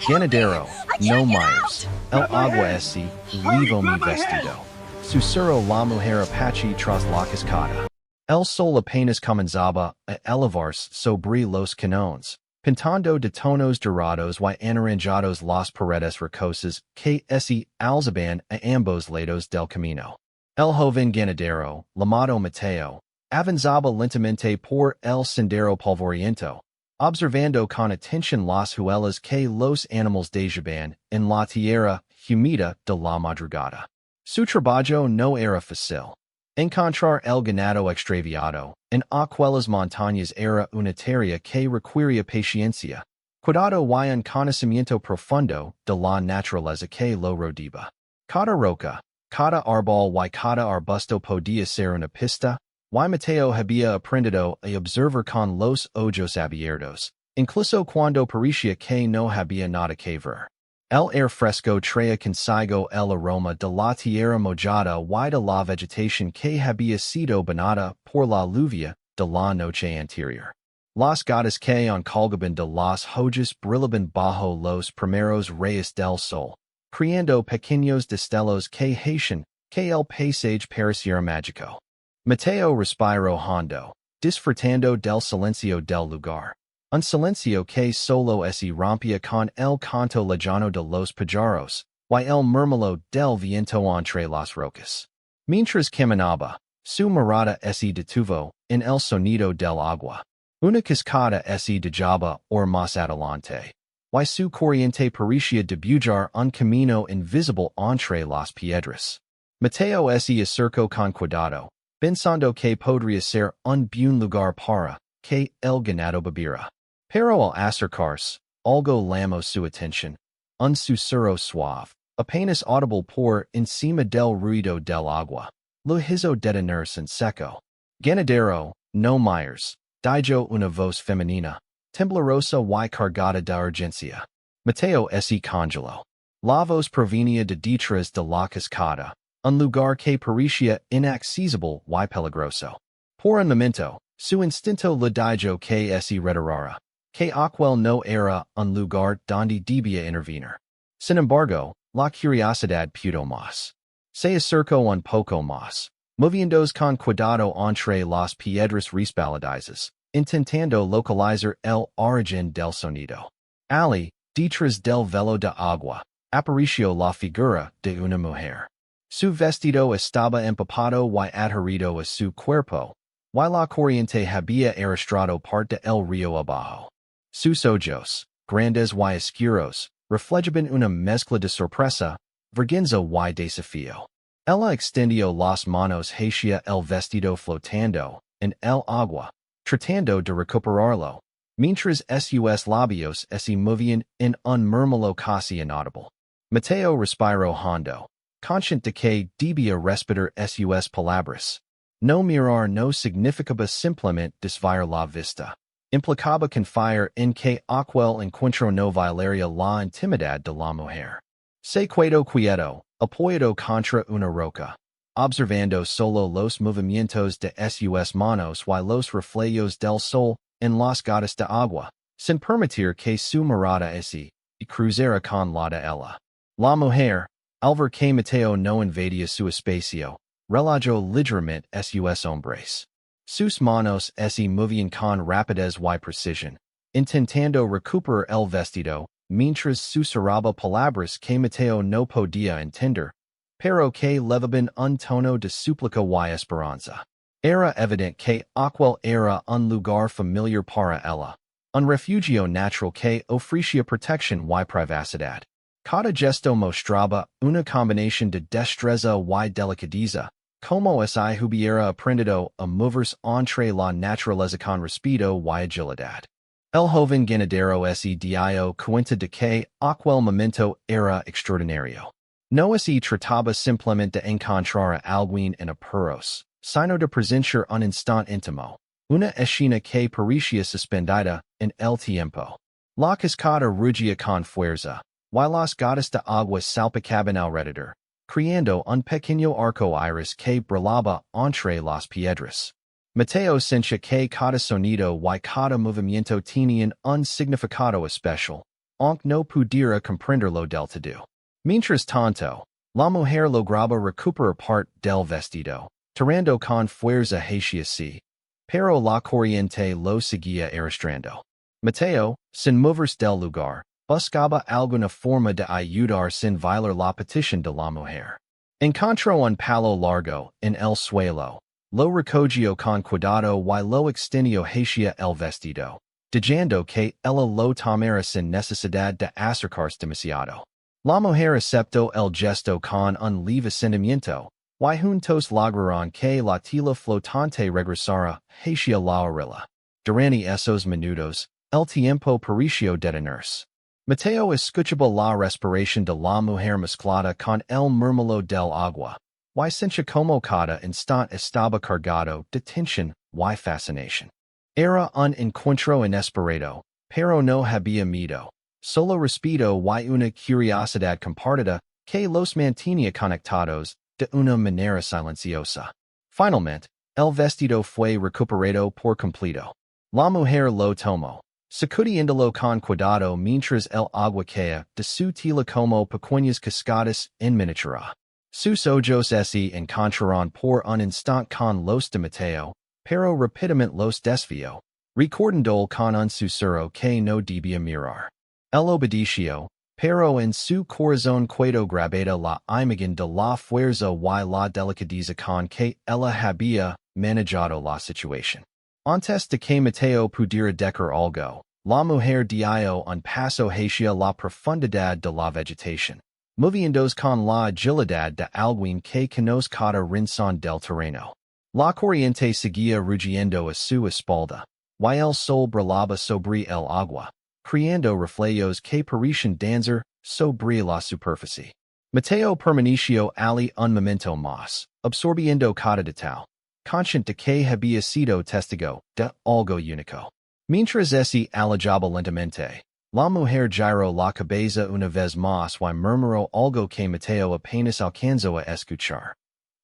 Ganadero, no mires, el agua este, llevó mi vestido. Susurró la mujer apache tras la cascada. El sol apenas comenzaba a elevarse sobre los canones, pintando de tonos dorados y anaranjados las paredes rocosas que se alzaban a ambos lados del camino. El joven ganadero, llamado Mateo, avanzaba lentamente por el sendero polvoriento, observando con atención las huellas que los animales dejaban en la tierra humida de la madrugada. Su trabajo no era fácil. Encontrar el ganado extraviado en aquellas montañas era una tarea que requería paciencia, cuidado y un conocimiento profundo de la naturaleza que lo rodeaba. Cada roca, cada árbol y cada arbusto podía ser una pista, y Mateo había aprendido a observar con los ojos abiertos, incluso cuando parecía que no había nada que ver. El aire fresco traía consigo el aroma de la tierra mojada y de la vegetación que había sido bañada por la lluvia de la noche anterior. Las gotas que colgaban de las hojas brillaban bajo los primeros rayos del sol, creando pequeños destellos que hacían que el paisaje pareciera mágico. Mateo respiró hondo, disfrutando del silencio del lugar. Un silencio que solo se rompía con el canto lejano de los pájaros y el murmullo del viento entre las rocas. Mientras caminaba, su mirada se detuvo en el sonido del agua. Una cascada se dejaba or más adelante, y su corriente parecía dibujar un camino invisible entre las piedras. Mateo se acercó con cuidado, pensando que podría ser un buen lugar para que el ganado bebiera. Pero al acercarse, algo llamó su atención. Un susurro suave, apenas audible por encima del ruido del agua. Lo hizo detenerse en seco. Ganadero, no mires, dijo una voz femenina, temblorosa y cargada de urgencia. Mateo se congeló. La voz provenía de detrás de la cascada, un lugar que parecía inaccesible y peligroso. Por un momento, su instinto le dijo que se retirara, que aquel no era un lugar donde debía intervenir. Sin embargo, la curiosidad pudo más. Se acercó un poco más, moviéndose con cuidado entre las piedras resbaladizas, intentando localizar el origen del sonido. Ali, detrás del velo de agua, apareció la figura de una mujer. Su vestido estaba empapado y adherido a su cuerpo, y la corriente había arrastrado parte del río abajo. Sus ojos, grandes y oscuros, reflejaban una mezcla de sorpresa, vergüenza y desafío. Ella extendió las manos hacia el vestido flotando en el agua, tratando de recuperarlo, mientras sus labios se movían en un murmullo casi inaudible. Mateo respiró hondo, consciente de que debía respirar sus palabras. No mirar no significaba simplemente desviar la vista. Implicaba confiar en que aquel encuentro no violaría la intimidad de la mujer. Se quedó quieto, apoyado contra una roca, observando solo los movimientos de sus manos y los reflejos del sol en las gotas de agua, sin permitir que su mirada se cruzara con la de ella. La mujer, al ver que Mateo no invadía su espacio, relajó ligeramente sus hombres. Sus manos se movían con rapidez y precisión, intentando recuperar el vestido, mientras susurraba palabras que Mateo no podía entender, pero que levaban un tono de súplica y esperanza. Era evidente que aquel era un lugar familiar para ella, un refugio natural que ofrecía protección y privacidad. Cada gesto mostraba una combinación de destreza y delicadeza, como si hubiera aprendido a moverse entre la naturaleza con respeto y agilidad. El joven ganadero se dio cuenta de que aquel momento era extraordinario. No se trataba simplemente de encontrar a alguien en apuros, sino de presenciar un instante íntimo, una escena que parecía suspendida en el tiempo. La cascada rugía con fuerza, y las gotas de agua salpicaban alrededor, creando un pequeño arco iris que brillaba entre las piedras. Mateo sentía que cada sonido y cada movimiento tenían un significado especial, aunque no pudiera comprenderlo del todo. Mientras tanto, la mujer lograba recuperar parte del vestido, tirando con fuerza hacia sí, pero la corriente lo seguía arrastrando. Mateo, sin moverse del lugar, buscaba alguna forma de ayudar sin violar la petición de la mujer. Encontró un palo largo en el suelo, lo recogió con cuidado y lo extendió hacia el vestido, diciendo que ella lo tomara sin necesidad de acercarse demasiado. La mujer aceptó el gesto con un leve sentimiento, y juntos lograron que la tela flotante regresara hacia la orilla. Durante esos minutos, el tiempo pareció detenerse. Mateo escuchaba la respiración de la mujer mezclada con el murmullo del agua, y sentía como cada instante estaba cargado de tensión y fascinación. Era un encuentro inesperado, pero no había miedo, solo respeto y una curiosidad compartida que los mantenía conectados de una manera silenciosa. Finalmente, el vestido fue recuperado por completo. La mujer lo tomó, sacudiéndolo con cuidado mientras el agua caía de su tela como pequeñas cascadas en miniatura. Sus ojos se encontraron por un instante con los de Mateo, pero rápidamente los desvió, recordando con un susurró que no debía mirar. El obedeció, pero en su corazón quedó grabada la imagen de la fuerza y la delicadeza con que ella había manejado la situación. Antes de que Mateo pudiera decir algo, la mujer dio un paso hacia la profundidad de la vegetación, moviéndose con la agilidad de alguien que conoce cada rincón del terreno. La corriente seguía rugiendo a su espalda, y el sol brillaba sobre el agua, creando reflejos que parecían danzar sobre la superficie. Mateo permaneció allí un momento más, absorbiendo cada detalle, consciente de que había sido testigo de algo único. Mientras se alejaba lentamente, la mujer giró la cabeza una vez más y murmuró algo que Mateo apenas alcanzó a escuchar.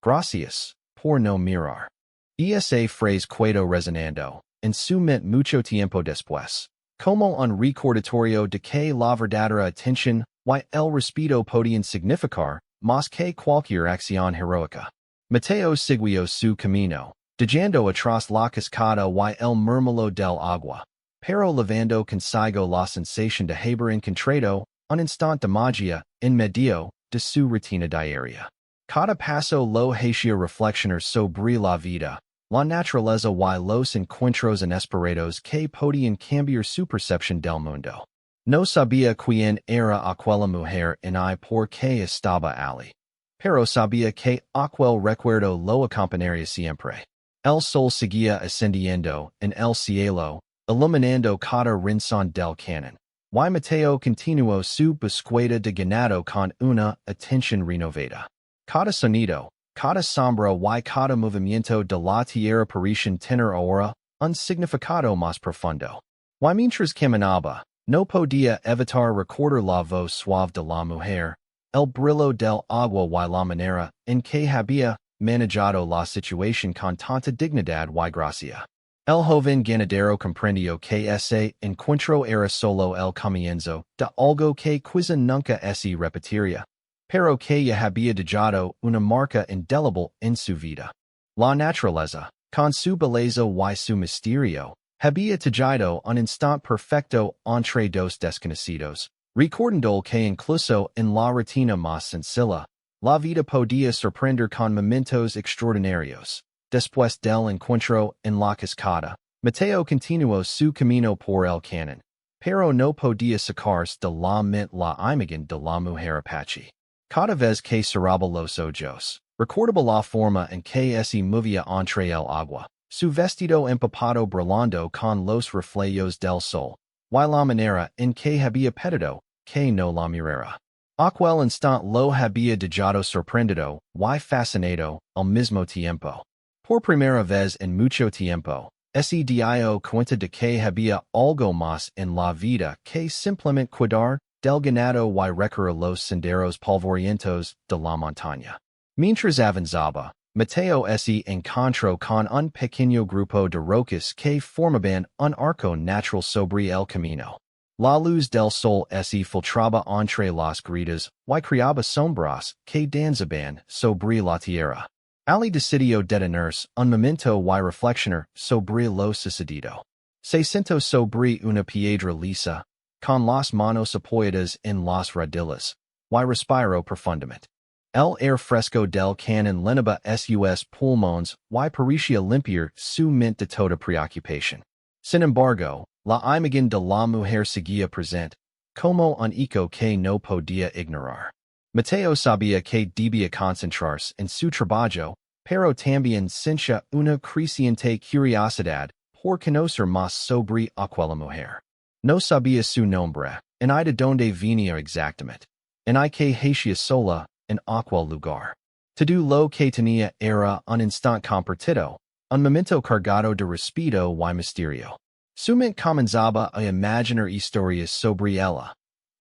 Gracias por no mirar. Esa frase quedó resonando en su mente mucho tiempo después, como un recordatorio de que la verdadera atención y el respeto podían significar más que cualquier acción heroica. Mateo siguió su camino, dejando atrás la cascada y el murmullo del agua, pero llevando consigo la sensación de haber encontrado un instante de magia en medio de su rutina diaria. Cada paso lo hacía reflexionar sobre la vida, la naturaleza y los encuentros inesperados que podían cambiar su percepción del mundo. No sabía quién era aquella mujer ni por qué estaba allí, pero sabía que aquel recuerdo lo acompañaría siempre. El sol seguía ascendiendo en el cielo, iluminando cada rincón del cañón, y Mateo continuó su búsqueda de ganado con una atención renovada. Cada sonido, cada sombra y cada movimiento de la tierra parecían tener ahora un significado más profundo. Y mientras caminaba, no podía evitar recordar la voz suave de la mujer, el brillo del agua y la manera en que había manejado la situación con tanta dignidad y gracia. El joven ganadero comprendió que ese encuentro era solo el comienzo de algo que quizá nunca se repetiría, pero que ya había dejado una marca indeleble en su vida. La naturaleza, con su belleza y su misterio, había tejido un instante perfecto entre dos desconocidos, recordando que incluso en la rutina más sencilla, la vida podía sorprender con momentos extraordinarios. Después del encuentro en la cascada, Mateo continuó su camino por el cañón, pero no podía sacarse de la mente la imagen de la mujer apache. Cada vez que cerraba los ojos, recordaba la forma en que se movía entre el agua, su vestido empapado brillando con los reflejos del sol, y la manera en que había pedido que no la mirara. Aquel instante lo había dejado sorprendido y fascinado al mismo tiempo. Por primera vez en mucho tiempo, se dio cuenta de que había algo más en la vida que simplemente cuidar del ganado y recorrer los senderos polvorientos de la montaña. Mientras avanzaba, Mateo se encontró con un pequeño grupo de rocas que formaban un arco natural sobre el camino. La luz del sol se filtraba entre las grietas, y criaba sombras, que danzaban sobre la tierra. Al decidio detenerse un momento y reflexionar sobre lo sucedido. Se sentó sobre una piedra lisa, con las manos apoyadas en las rodillas, y respiró profundamente. El aire fresco del canon llenaba sus pulmones y parecía limpiar su mente de toda preocupación. Sin embargo, la imagen de la mujer seguía presente, como un eco que no podía ignorar. Mateo sabía que debía concentrarse en su trabajo, pero también sentía una creciente curiosidad por conocer más sobre aquella mujer. No sabía su nombre, ni de dónde venía exactamente, ni que hacía sola en aquel lugar. Todo lo que tenía era un instante compartido, un momento cargado de respeto y misterio. Su mente comenzaba a imaginar historias sobre ella.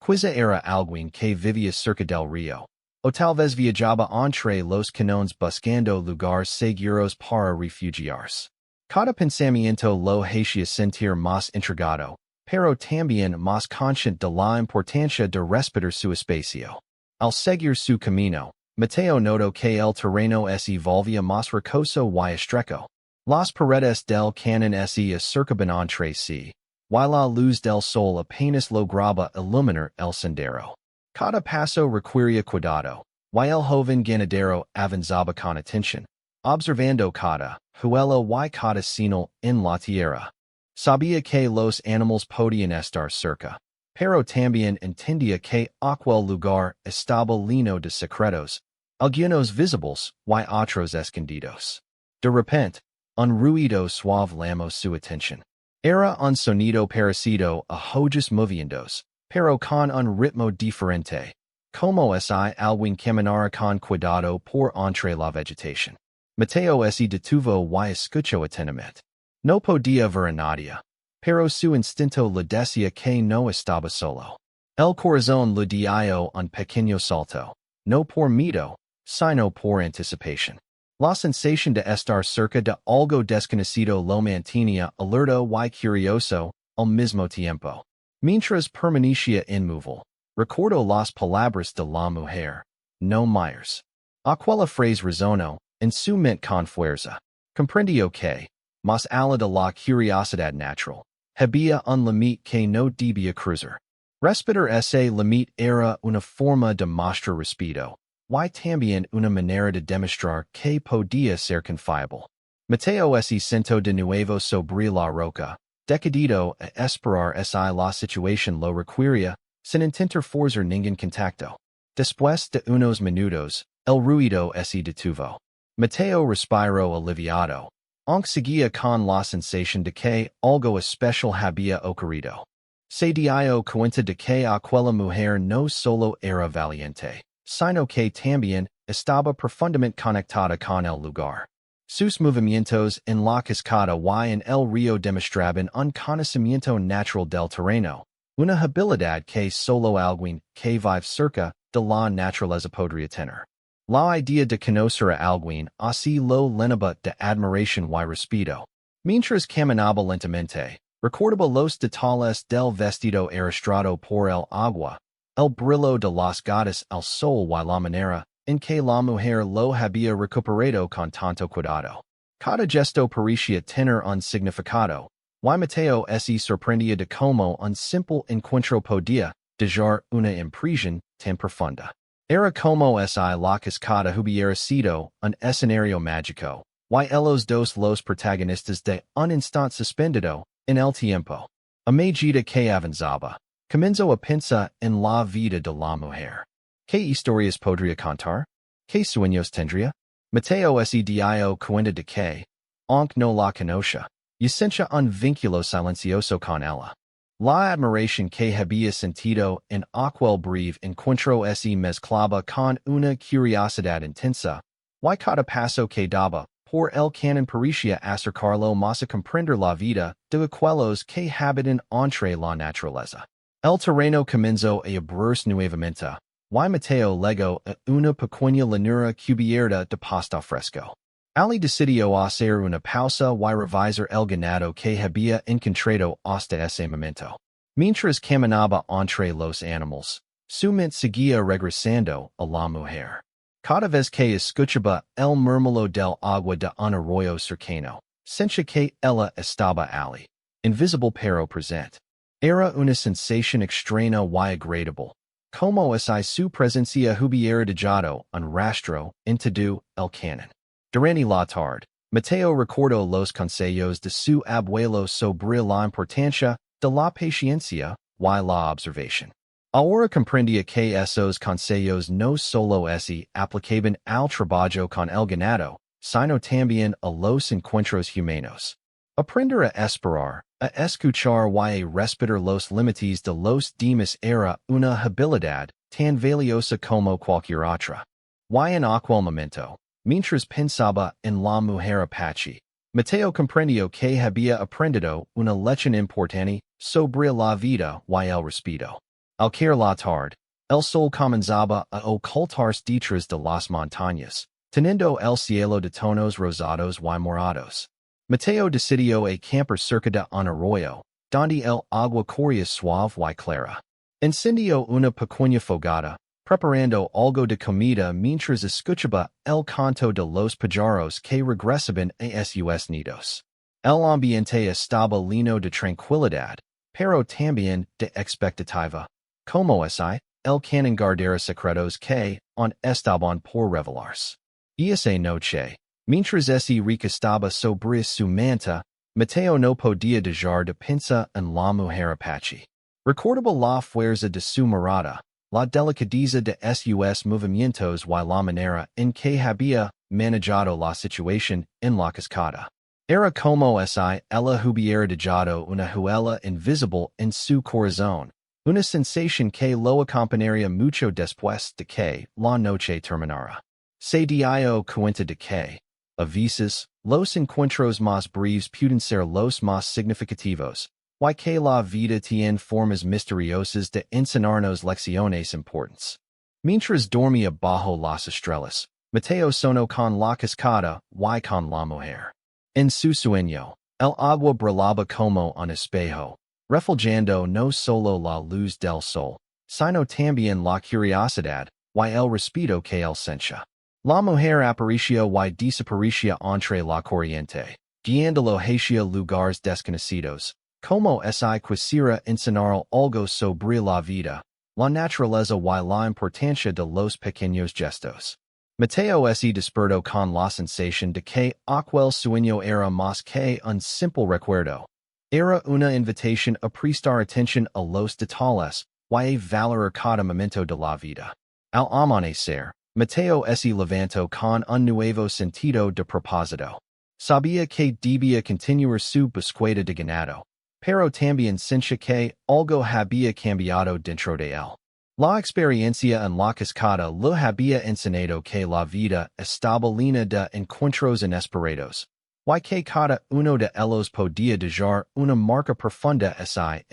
Quizá era alguien que vivía cerca del río, o tal vez viajaba entre los canones buscando lugares seguros para refugiarse. Cada pensamiento lo hacía sentir más intrigado, pero también más consciente de la importancia de respetar su espacio. Al seguir su camino, Mateo notó que el terreno se volvía más rocoso y estrecho. Las paredes del canon se acercaban entre sí, y la luz del sol apenas lograba iluminar el sendero. Cada paso requería cuidado, y el joven ganadero avanzaba con atención, observando cada huella y cada señal en la tierra. Sabía que los animales podían estar cerca, pero también entendía que aquel lugar estaba lleno de secretos, algunos visibles y otros escondidos. De repente, un ruido suave llamó su atención. Era un sonido parecido a hojas moviéndose, pero con un ritmo diferente, como si alguien caminara con cuidado por entre la vegetación. Mateo se detuvo y escuchó atentamente. No podía ver a nadie, pero su instinto le decía que no estaba solo. El corazón le dio un pequeño salto, no por miedo, sino por anticipación. La sensación de estar cerca de algo desconocido lo mantenía alerta y curioso al mismo tiempo. Mientras permanecía inmóvil, recordó las palabras de la mujer, no mires. Aquella frase resonó en su mente con fuerza. Comprendió que, más allá de la curiosidad natural, había un límite que no debía cruzar. Respetar ese límite era una forma de mostrar respeto, y también una manera de demostrar que podía ser confiable. Mateo se sentó de nuevo sobre la roca, decidido a esperar si la situación lo requería, sin intentar forzar ningún contacto. Después de unos minutos, el ruido se detuvo. Mateo respiró aliviado, aunque seguía con la sensación de que algo especial había ocurrido. Se dio cuenta de que aquella mujer no solo era valiente, sino que también estaba profundamente conectada con el lugar. Sus movimientos en la cascada y en el río demostraban un conocimiento natural del terreno, una habilidad que solo alguien que vive cerca de la naturaleza podría tener. La idea de conocer a alguien así lo llenaba de admiración y respeto. Mientras caminaba lentamente, recordaba los detalles del vestido arrastrado por el agua, el brillo de las gotas al sol y la manera en que la mujer lo había recuperado con tanto cuidado. Cada gesto parecía tener un significado, y Mateo se sorprendía de cómo un simple encuentro podía dejar una impresión tan profunda. Era como si la cascada hubiera sido un escenario mágico, y los dos los protagonistas de un instante suspendido en el tiempo. A medida que avanzaba, comenzó a pensar en la vida de la mujer. ¿Qué historias podría contar? ¿Qué sueños tendría? Mateo se dio cuenta de que, aunque no la conocía, y sentía un vínculo silencioso con ella. La admiración que había sentido en aquel breve encuentro se mezclaba con una curiosidad intensa, y cada paso que daba por el canon parecía acercarlo más a comprender la vida de aquellos que habitan entre la naturaleza. El terreno comenzó a abrirse nuevamente, y Mateo llegó a una pequeña llanura cubierta de pasto fresco. Ali decidió hacer una pausa y revisar el ganado que había encontrado hasta ese momento. Mientras caminaba entre los animales, su mente seguía regresando a la mujer. Cada vez que escuchaba el murmullo del agua de un arroyo cercano, sentía que ella estaba allí, invisible pero presente. Era una sensación extraña y agradable, como si su presencia hubiera dejado un rastro en todo el canon. Durante la tarde, Mateo recordó los consejos de su abuelo sobre la importancia de la paciencia y la observación. Ahora comprendía que esos consejos no solo se aplicaban al trabajo con el ganado, sino también a los encuentros humanos. Aprender a esperar, a escuchar y a respetar los límites de los demás era una habilidad tan valiosa como cualquier otra. Y en aquel momento, mientras pensaba en la mujer apache, Mateo comprendió que había aprendido una lección importante sobre la vida y el respeto. Al caer la tarde, el sol comenzaba a ocultarse detrás de las montañas, teniendo el cielo de tonos rosados y morados. Mateo decidió acampar cerca de un arroyo, donde el agua corría suave y clara. Encendió una pequeña fogata, preparando algo de comida mientras escuchaba el canto de los pájaros que regresaban a sus nidos. El ambiente estaba lleno de tranquilidad, pero también de expectativa. Como si el canon guardara secretos que aún estaban por revelarse. Y esa noche, mientras ese recostaba sobre su manta, Mateo no podía dejar de pensar en la mujer apache. Recordaba la fuerza de su mirada, la delicadeza de sus movimientos y la manera en que había manejado la situación en la cascada. Era como si ella hubiera dejado una huella invisible en su corazón, una sensación que lo acompañaría mucho después de que la noche terminara. Se dio cuenta de que, a veces, los encuentros más breves pueden ser los más significativos, y que la vida tiene formas misteriosas de enseñarnos lecciones importantes. Mientras dormía bajo las estrellas, Mateo sonó con la cascada y con la mujer. En su sueño, el agua brillaba como un espejo, reflejando no solo la luz del sol, sino también la curiosidad y el respeto que él sentía. La mujer apareció y desapareció entre la corriente, guiándolo hacia lugares desconocidos, como si quisiera enseñar algo sobre la vida, la naturaleza y la importancia de los pequeños gestos. Mateo se despertó con la sensación de que aquel sueño era más que un simple recuerdo. Era una invitación a prestar atención a los detalles y a valorar cada momento de la vida. Al amanecer, Mateo se levantó con un nuevo sentido de propósito. Sabía que debía continuar su búsqueda de ganado, pero también sentía que algo había cambiado dentro de él. La experiencia en la cascada lo había enseñado que la vida estaba llena de encuentros inesperados, y que cada uno de ellos podía dejar una marca profunda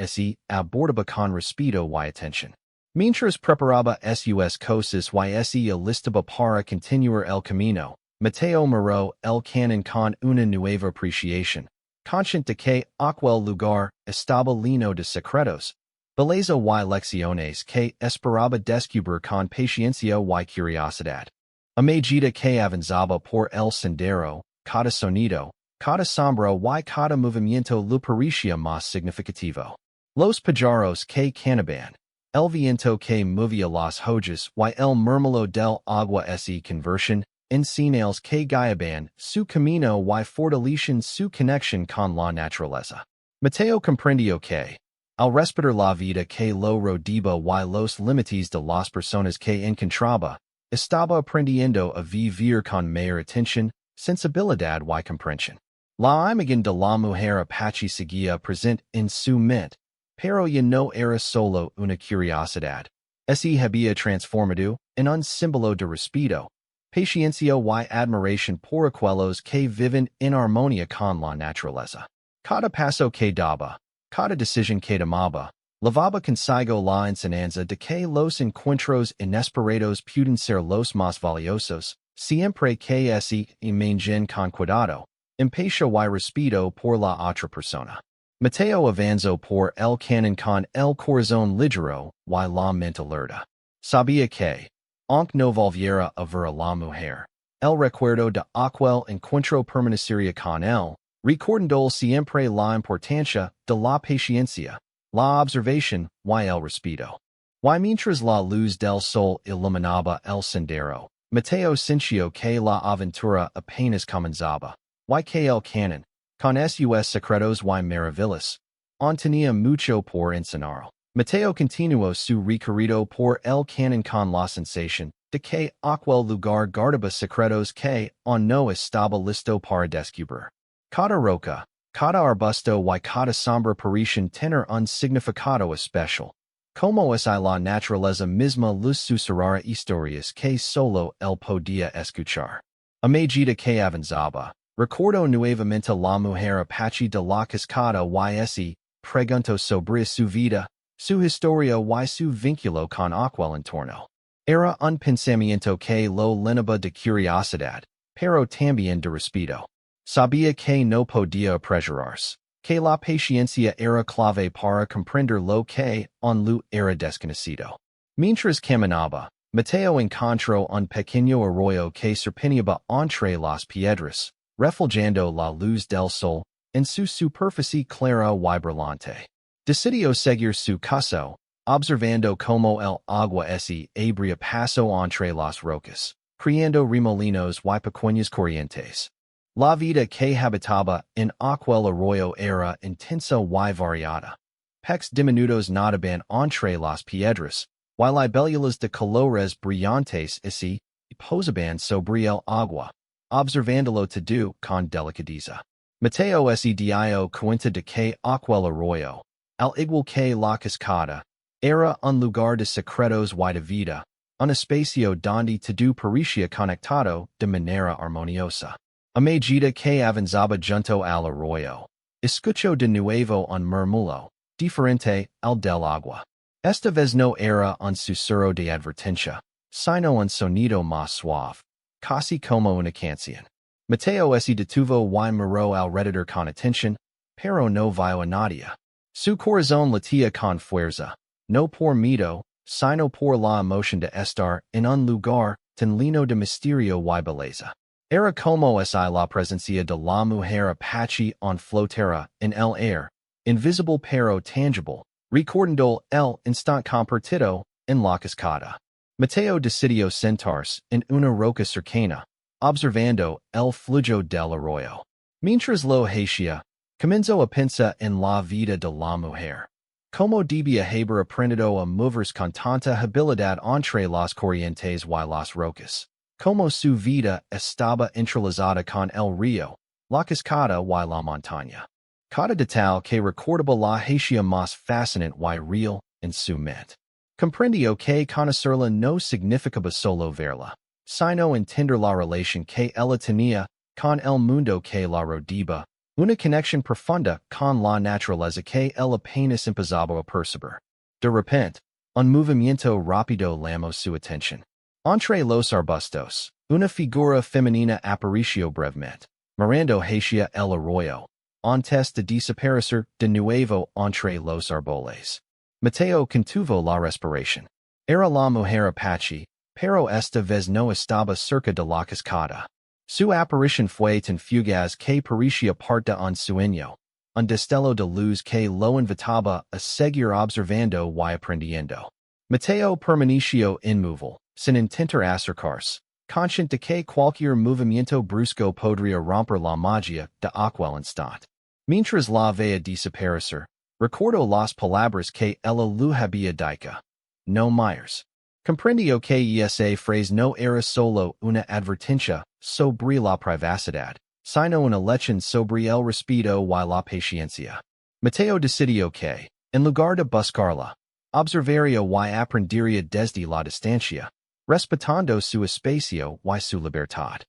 si abordaba con respeto y atención. Mientras preparaba sus cosas y se alistaba para continuar el camino, Mateo miró el canon con una nueva apreciación, consciente de que aquel lugar estaba lleno de secretos, belleza y lecciones que esperaba descubrir con paciencia y curiosidad. A medida que avanzaba por el sendero, cada sonido, cada sombra y cada movimiento lo parecía más significativo. Los pájaros que cantaban, el viento que movía las hojas y el murmullo del agua se convertían en señales que guiaban su camino y fortalecían su conexión con la naturaleza. Mateo comprendió que, al respetar la vida que lo rodeaba y los límites de las personas que encontraba, estaba aprendiendo a vivir con mayor atención, sensibilidad y comprensión. La imagen de la mujer apache seguía presente en su mente, pero ya no era solo una curiosidad. Se había transformado en un símbolo de respeto, paciencia y admiración por aquellos que viven en armonía con la naturaleza. Cada paso que daba, cada decisión que tomaba, llevaba consigo la enseñanza de que los encuentros inesperados pueden ser los más valiosos, siempre que se imagen con cuidado, empatía y respeto por la otra persona. Mateo avanzo por el canon con el corazón ligero y la mente alerta. Sabía que, aunque no volviera a ver a la mujer, el recuerdo de aquel encuentro permanecería con él, recordando siempre la importancia de la paciencia, la observación y el respeto. Y mientras la luz del sol iluminaba el sendero, Mateo sintió que la aventura apenas comenzaba, y que el canon, con sus secretos y maravillas, aún tenía mucho por enseñar. Mateo continuó su recorrido por el canon con la sensación de que aquel lugar guardaba secretos que aún no estaba listo para descubrir. Cada roca, cada arbusto y cada sombra parecían tener un significado especial. Como es la naturaleza misma los susurrara historias que solo él podía escuchar. A medida que avanzaba, recordó nuevamente la mujer apache de la cascada y se preguntó sobre su vida, su historia y su vínculo con aquel entorno. Era un pensamiento que lo llenaba de curiosidad, pero también de respeto. Sabía que no podía apresurarse, que la paciencia era clave para comprender lo que en lu era desconocido. Mientras caminaba, Mateo encontró un pequeño arroyo que serpenteaba entre las piedras, reflejando la luz del sol en su superficie clara y brillante. Decidió seguir su curso, observando como el agua se abría paso entre las rocas, creando remolinos y pequeñas corrientes. La vida que habitaba en aquel arroyo era intensa y variada. Peces diminutos nadaban entre las piedras, y libélulas de colores brillantes se posaban sobre el agua, observándolo todo con delicadeza. Mateo se dio cuenta de que aquel arroyo, al igual que la cascada, era un lugar de secretos y de vida, un espacio donde todo parecía conectado de manera armoniosa. A medida que avanzaba junto al arroyo, escuchó de nuevo un murmullo, diferente al del agua. Esta vez no era un susurro de advertencia, sino un sonido más suave, casi como una canción. Mateo se detuvo y miró alrededor con atención, pero no vio a nadie. Su corazón latía con fuerza, no por miedo, sino por la emoción de estar en un lugar tan lleno de misterio y belleza. Era como si la presencia de la mujer apache en flotera en el aire, invisible pero tangible, recordando el instante compartido en la cascada. Mateo decidió sentarse en una roca cercana, observando el flujo del arroyo. Mientras lo hacía, comenzó a pensar en la vida de la mujer. Como debía haber aprendido a moverse con tanta habilidad entre las corrientes y las rocas. Como su vida estaba entrelazada con el río, la cascada y la montaña. Cada detalle que recordaba la hacía más fascinante y real en su mente. Comprendió que conocerla no significaba solo verla, sino entender la relación que ella tenía con el mundo que la rodeaba, una conexión profunda con la naturaleza que él apenas empezaba a percibir. De repente, un movimiento rápido llamó su atención. Entre los arbustos, una figura femenina apareció brevemente, mirando hacia el arroyo, antes de desaparecer de nuevo entre los árboles. Mateo contuvo la respiración. Era la mujer apache, pero esta vez no estaba cerca de la cascada. Su aparición fue tan fugaz que parecía parte de un sueño, un destello de luz que lo invitaba a seguir observando y aprendiendo. Mateo permaneció inmóvil, sin intentar acercarse, consciente de que cualquier movimiento brusco podría romper la magia de aquel instante. Mientras la veía desaparecer, recordó las palabras que ella le había dicho. No mires. Comprendió que esa frase no era solo una advertencia sobre la privacidad, sino una lección sobre el respeto y la paciencia. Mateo decidió que, en lugar de buscarla, observaría y aprendería desde la distancia, respetando su espacio y su libertad.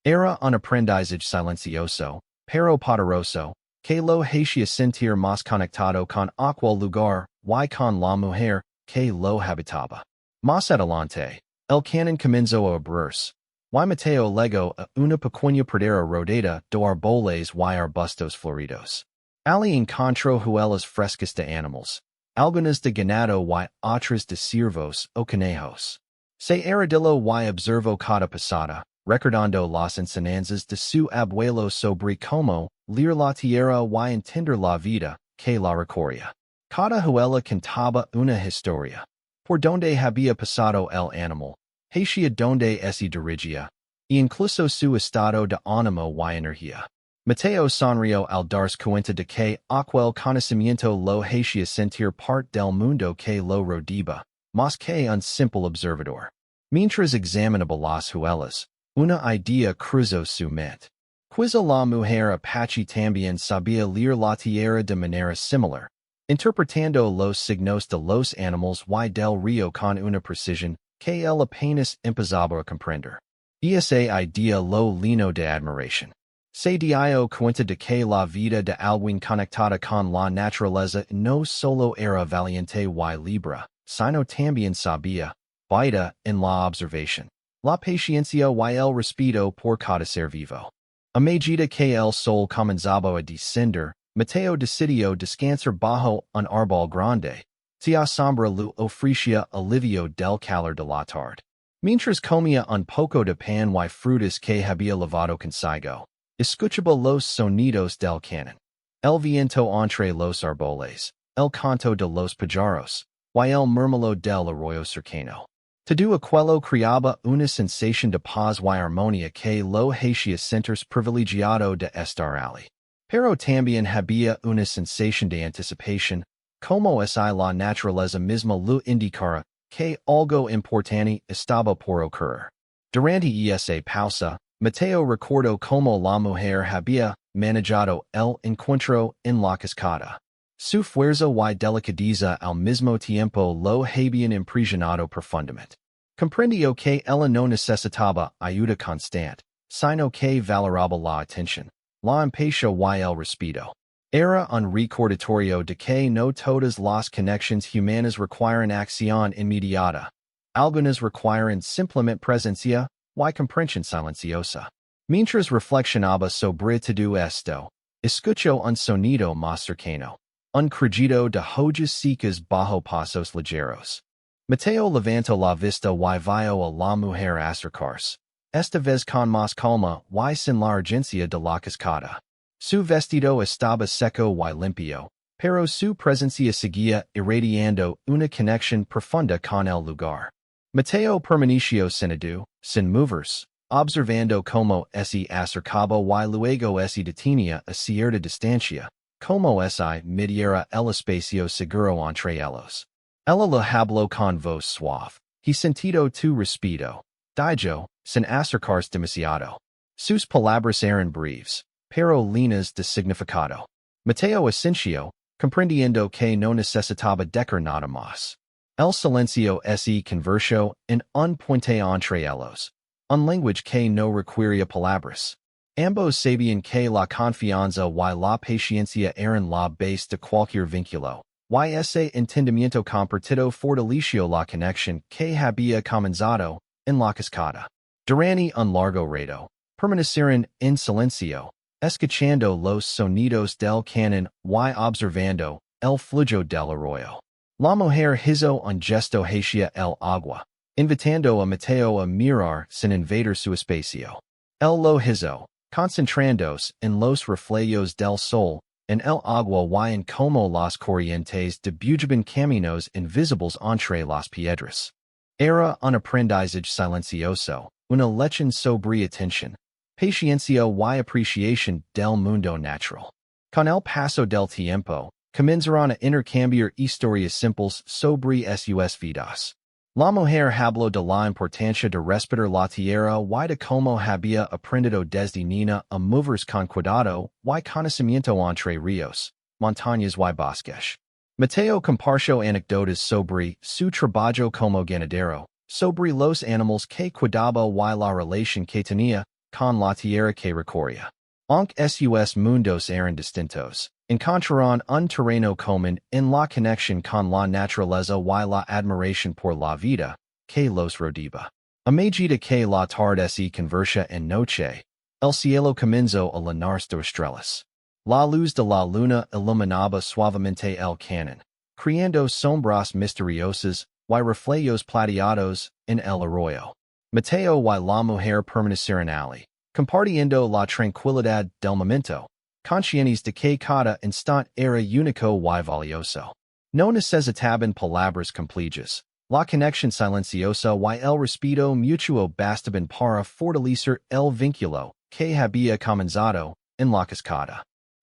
Era un aprendizaje silencioso, pero poderoso, que lo hacía sentir más conectado con aquel lugar y con la mujer que lo habitaba. Más adelante, el canon comenzó a abrirse, y Mateo llegó a una pequeña pradera rodeada de árboles y arbustos floridos. Ali encontro huelas frescas de animals, algunas de ganado y otras de ciervos o conejos. Se arrodilló y observó cada pasada, recordando las enseñanzas de su abuelo sobre cómo leer la tierra y entender la vida que la recorría. Cada huela contaba una historia. Por donde había pasado el animal, hacia donde se dirigía, e incluso su estado de ánimo y energía. Mateo sonrió al darse cuenta de que aquel conocimiento lo hacía sentir parte del mundo que lo rodeaba, más que un simple observador. Mientras examinaba las huellas, una idea cruzó su mente. Quizá la mujer apache también sabía leer la tierra de manera similar, interpretando los signos de los animales y del río con una precisión que él apenas empezaba a comprender. Y esa idea lo llenó de admiración. Se dio cuenta de que la vida de alguien conectada con la naturaleza no solo era valiente y libre, sino también sabía, vida en la observación, la paciencia y el respeto por cada ser vivo. A medida que el sol comenzaba a descender, Mateo decidió descansar bajo un árbol grande. Tia sombra le ofrecía alivio del calor de la tarde. Mientras comía un poco de pan y frutas que había lavado consigo, escuchaba los sonidos del canon. El viento entre los árboles, el canto de los pájaros, y el murmullo del arroyo cercano. Todo aquello creaba una sensación de paz y armonía que lo hacía sentirse privilegiado de estar allí. Pero también había una sensación de anticipación, como si la naturaleza misma lo indicara, que algo importante estaba por ocurrir. Durante esa pausa, Mateo recordó cómo la mujer había manejado el encuentro en la cascada. Su fuerza y delicadeza al mismo tiempo lo habían impresionado profundamente. Comprendió que ella no necesitaba ayuda constante, sino que valoraba la atención, la empatía y el respeto. Era un recordatorio de que no todas las conexiones humanas requieren acción inmediata. Algunas requieren simplemente presencia y comprensión silenciosa. Mientras reflexionaba sobre todo esto, escuchó un sonido más cercano, un crujido de hojas secas bajo pasos ligeros. Mateo levantó la vista y vio a la mujer acercarse, esta vez con más calma y sin la urgencia de la cascada. Su vestido estaba seco y limpio, pero su presencia seguía irradiando una conexión profunda con el lugar. Mateo permaneció sentado, sin moverse, observando cómo se acercaba y luego se detenía a cierta distancia, como se midiera el espacio seguro entre ellos. Ella le habló con voz suave, y sentido tu respeto. Dijo, sin acercarse demasiado. Sus palabras eran breves, pero llenas de significado. Mateo asintió, comprendiendo que no necesitaba decir nada más. El silencio se convirtió en un puente entre ellos, un lenguaje que no requería palabras. Ambos sabían que la confianza y la paciencia eran la base de cualquier vínculo, y ese entendimiento compartido fortaleció la conexión que había comenzado en la cascada. Durante un largo rato, permanecieron en silencio, escuchando los sonidos del canon y observando el flujo del arroyo. La mujer hizo un gesto hacia el agua, invitando a Mateo a mirar sin invadir su espacio. Él lo hizo, concentrándose en los reflejos del sol, en el agua y en como las corrientes dibujaban caminos invisibles entre las piedras. Era un aprendizaje silencioso, una lección sobre atención, paciencia y apreciación del mundo natural. Con el paso del tiempo, comenzaron a intercambiar historias simples sobre sus vidas. La mujer habló de la importancia de respetar la tierra y de cómo había aprendido desde niña a moverse con cuidado y conocimiento entre ríos, montañas y bosques. Mateo compartió anécdotas sobre su trabajo como ganadero, sobre los animales que cuidaba y la relación que tenía con la tierra que recorría. Aunque sus mundos eran distintos, encontraron un terreno común en la conexión con la naturaleza y la admiración por la vida que los rodeaba. A medida que la tarde se convertía en noche, el cielo comenzó a llenarse de estrellas. La luz de la luna iluminaba suavemente el canon, creando sombras misteriosas y reflejos plateados en el arroyo. Mateo y la mujer permanecieron allí, compartiendo la tranquilidad del momento, conscientes de que cada instante era único y valioso. No necesitaban palabras complejas. La conexión silenciosa y el respeto mutuo bastaban para fortalecer el vínculo que había comenzado en la cascada.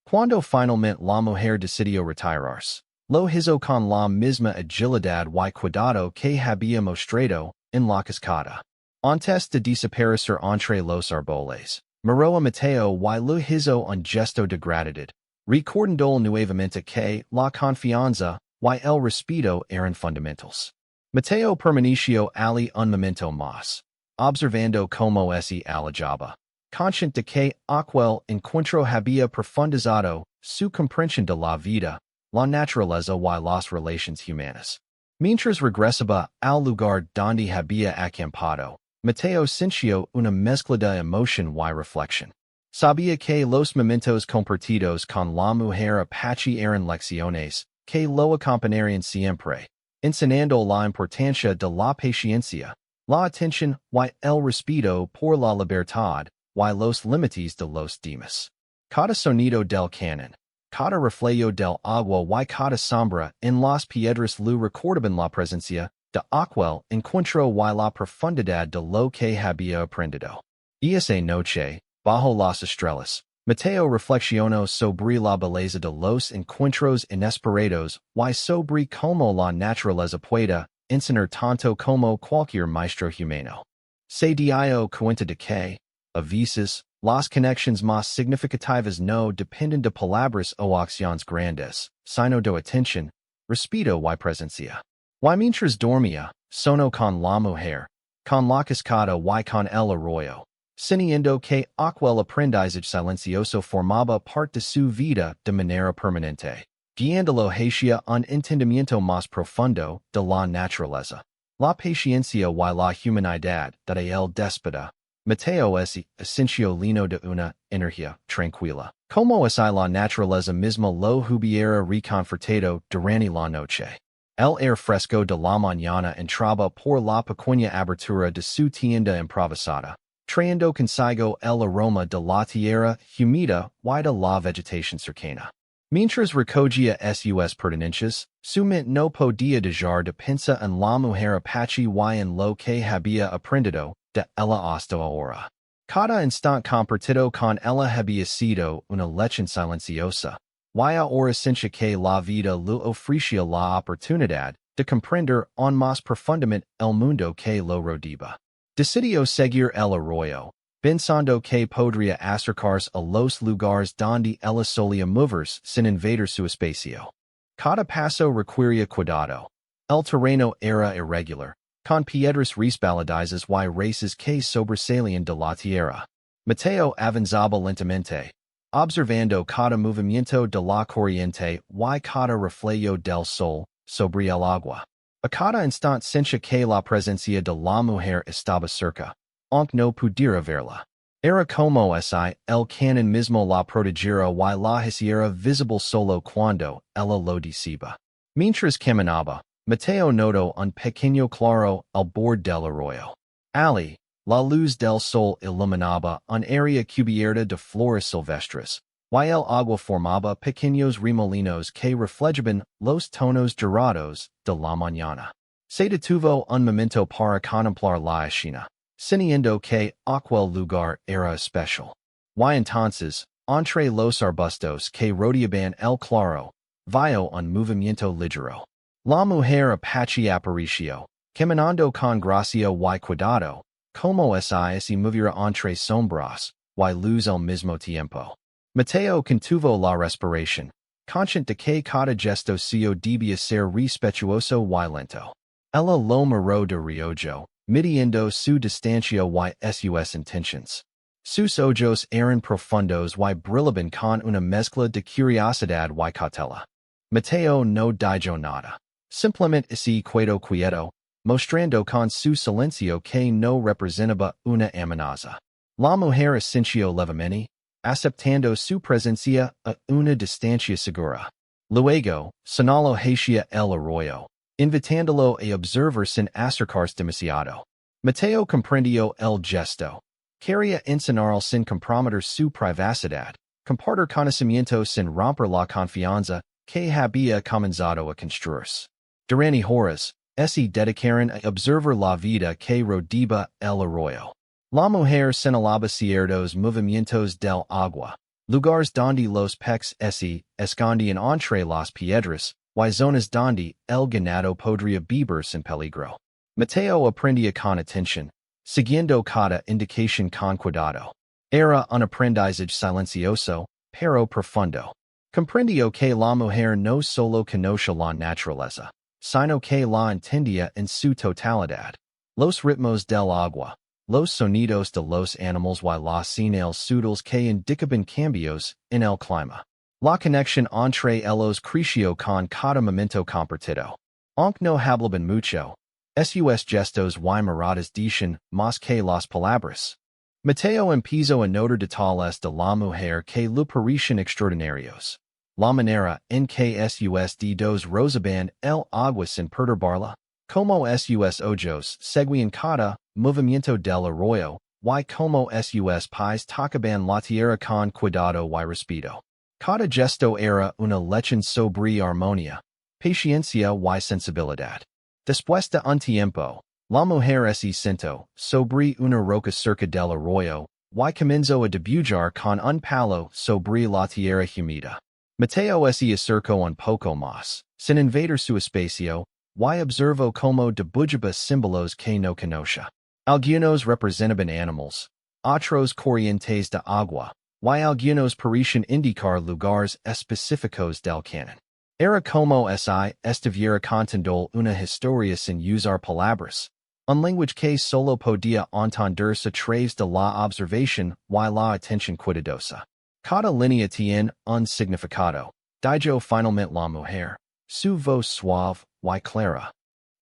Cuando finalmente la mujer decidió retirarse, lo hizo con la misma agilidad y cuidado que había mostrado en la cascada. Antes de desaparecer entre los árboles, miró a Mateo y lo hizo un gesto de gratitud, recordando nuevamente que la confianza y el respeto eran fundamentals. Mateo permaneció allí un momento más, observando cómo se alejaba, consciente de que aquel encuentro había profundizado su comprensión de la vida, la naturaleza y las relaciones humanas. Mientras regresaba al lugar donde había acampado, Mateo sintió una mezcla de emoción y reflexión. Sabía que los momentos compartidos con la mujer apache eran lecciones que lo acompañarían siempre, enseñando la importancia de la paciencia, la atención y el respeto por la libertad y los límites de los demás. Cada sonido del canon, cada reflejo del agua y cada sombra en las piedras lo recordaban la presencia de aquel encuentro y la profundidad de lo que había aprendido. Y esa noche, bajo las estrellas, Mateo reflexionó sobre la belleza de los encuentros inesperados y sobre cómo la naturaleza puede enseñar tanto como cualquier maestro humano. Se dio cuenta de que, a veces, las conexiones más significativas no dependen de palabras o acciones grandes, sino de atención, respeto y presencia. Y mientras dormía, sonó con la mujer, con la cascada y con el arroyo, sintiendo que aquel aprendizaje silencioso formaba parte de su vida de manera permanente, guiándolo hacia un entendimiento más profundo de la naturaleza, la paciencia y la humanidad de el déspota. Mateo sintió lleno de una energía tranquila, como si la naturaleza misma lo hubiera reconfortado durante la noche. El aire fresco de la mañana entraba por la pequeña abertura de su tienda improvisada, trayendo consigo el aroma de la tierra humida y de la vegetación cercana. Mientras recogía sus pertenencias, su mente no podía dejar de pensar en la mujer apache y en lo que había aprendido de ella hasta ahora. Cada instante compartido con ella había sido una lección silenciosa, y ahora sentía que la vida le ofrecía la oportunidad de comprender aún más profundamente el mundo que lo rodeaba. Decidió seguir el arroyo, pensando que podría acercarse a los lugares donde ella solía moverse sin invadir su espacio. Cada paso requería cuidado. El terreno era irregular, con piedras resbaladizas y raíces que sobresalían de la tierra. Mateo avanzaba lentamente, observando cada movimiento de la corriente y cada reflejo del sol sobre el agua. A cada instante sentía que la presencia de la mujer estaba cerca, aunque no pudiera verla. Era como si el canon mismo la protegiera y la hiciera visible solo cuando ella lo deseaba. Mientras caminaba, Mateo notó un pequeño claro al borde del arroyo. Allí, la luz del sol iluminaba un área cubierta de flores silvestres, y el agua formaba pequeños remolinos que reflejaban los tonos dorados de la mañana. Se detuvo un momento para contemplar la escena, sintiendo que aquel lugar era especial. Y entonces, entre los arbustos que rodeaban el claro, vio un movimiento ligero. La mujer apache apareció, caminando con gracia y cuidado, como si moviera entre sombras y luz al mismo tiempo. Mateo contuvo la respiración, consciente de que cada gesto suyo debía ser respetuoso y lento. Ella lo miró de reojo, midiendo su distancia y sus intenciones. Sus ojos eran profundos y brillaban con una mezcla de curiosidad y cautela. Mateo no dijo nada. Simplemente se quedó quieto, mostrando con su silencio que no representaba una amenaza. La mujer sintió levemente, aceptando su presencia a una distancia segura. Luego, señaló hacia el arroyo, invitándolo a observar sin acercarse demasiado. Mateo comprendió el gesto. Quería enseñar sin comprometer su privacidad, compartir conocimiento sin romper la confianza que había comenzado a construirse. Durante horas, se dedicaron a observar la vida que rodeaba el arroyo. La mujer señalaba ciertos movimientos del agua, lugares donde los peces se escondían entre las piedras, y zonas donde el ganado podría vivir sin peligro. Mateo aprendía con atención, siguiendo cada indicación con cuidado. Era un aprendizaje silencioso, pero profundo. Comprendió que la mujer no solo conocía la naturaleza, sino que la entendía en su totalidad. Los ritmos del agua, los sonidos de los animales y las señales sutiles que indicaban cambios en el clima. La conexión entre ellos creció con cada momento compartido. Aunque no hablaban mucho, sus gestos y miradas decían más que las palabras. Mateo empezó a notar detalles de la mujer que le parecían extraordinarios. La manera en que sus dedos rozaban el agua sin perturbarla, como sus ojos seguían cada movimiento del arroyo, y como sus pies tocaban la tierra con cuidado y respeto. Cada gesto era una lección sobre armonía, paciencia y sensibilidad. Después de un tiempo, la mujer se sentó sobre una roca cerca del arroyo, y comenzó a dibujar con un palo sobre la tierra húmeda. Mateo se acercó un poco más, sin invadir su espacio, y observó como dibujaba símbolos que no conocía. Algunos representaban animales, otros corrientes de agua, y algunos parecían indicar lugares específicos del canon. Era como si estuviera contando una historia sin usar palabras, un lenguaje que solo podía entenderse a través de la observación y la atención cuidadosa. Cada línea tiene un significado, dijo finalmente la mujer, su voz suave y clara.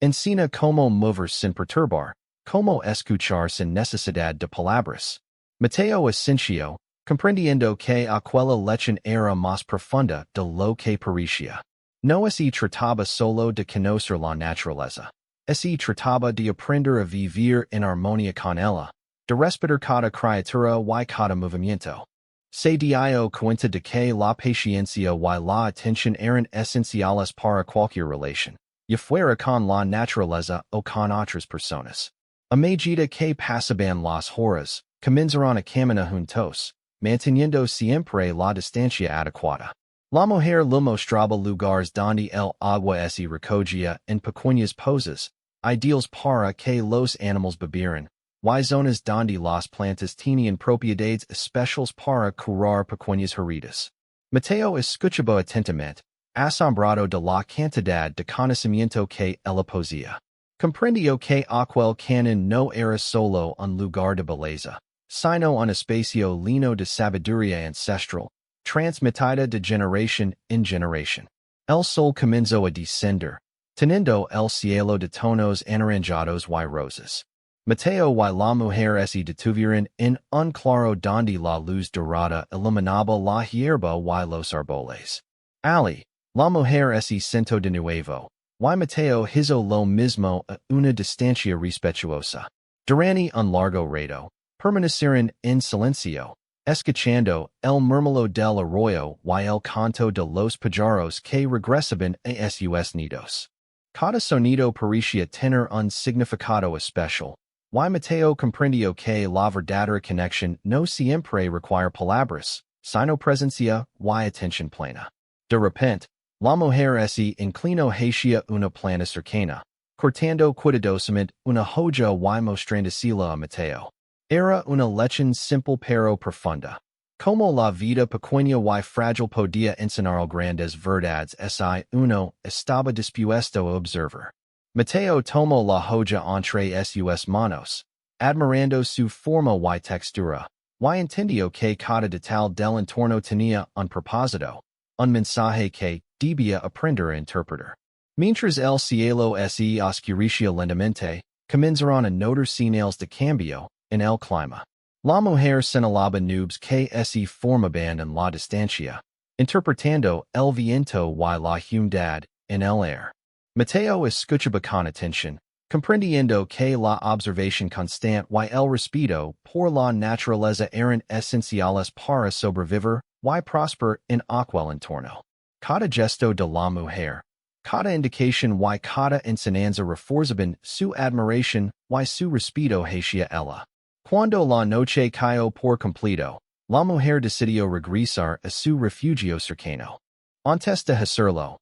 Enseña cómo mover sin perturbar, cómo escuchar sin necesidad de palabras. Mateo asintió, comprendiendo que aquella lección era más profunda de lo que parecía. No se trataba solo de conocer la naturaleza. Se trataba de aprender a vivir en armonía con ella, de respetar cada criatura y cada movimiento. Se dio cuenta de que la paciencia y la atención eran esenciales para cualquier relación, ya fuera con la naturaleza o con otras personas. A medida que pasaban las horas, comenzaron a caminar juntos, manteniendo siempre la distancia adecuada. La mujer le mostraba lugares donde el agua se recogía en pequeñas pozas, ideales para que los animales bebieran, y zonas donde las plantas tenían propiedades especiales para curar pequeñas heridas. Mateo escuchaba atentamente, asombrado de la cantidad de conocimiento que ella poseía. Comprendió que aquel canon no era solo un lugar de belleza, sino un espacio lleno de sabiduría ancestral, transmitida de generación en generación. El sol comenzó a descender, teniendo el cielo de tonos anaranjados y rosas. Mateo y la mujer se detuvieron en un claro donde la luz dorada iluminaba la hierba y los árboles. Ali, la mujer se sentó de nuevo, y Mateo hizo lo mismo a una distancia respetuosa. Durante un largo rato, permanecieron en silencio, escuchando el murmullo del arroyo y el canto de los pájaros que regresaban a sus nidos. Cada sonido parecía tener un significado especial, y Mateo comprendió que la verdadera conexión no siempre requiere palabras, sino presencia y atención plena. De repente, la mujer se inclinó hacia una planta cercana, cortando cuidadosamente una hoja y mostrándosela a Mateo. Era una lección simple pero profunda. Como la vida pequeña y frágil podía enseñar grandes verdades si uno estaba dispuesto a observar. Mateo tomó la hoja entre sus manos, admirando su forma y textura, y entendió que cada detalle del entorno tenía un propósito, un mensaje que debía aprender a interpretar. Mientras el cielo se oscurecía lentamente, comenzaron a notar señales de cambio en el clima. La mujer señalaba nubes que se formaban en la distancia, interpretando el viento y la humedad en el aire. Mateo escuchaba con atención, comprendiendo que la observación constante y el respeto por la naturaleza eran esenciales para sobrevivir y prosperar en aquel entorno. Cada gesto de la mujer, cada indicación y cada enseñanza reforzaban su admiración y su respeto hacia ella. Cuando la noche cayó por completo, la mujer decidió regresar a su refugio cercano. Antes de hacerlo,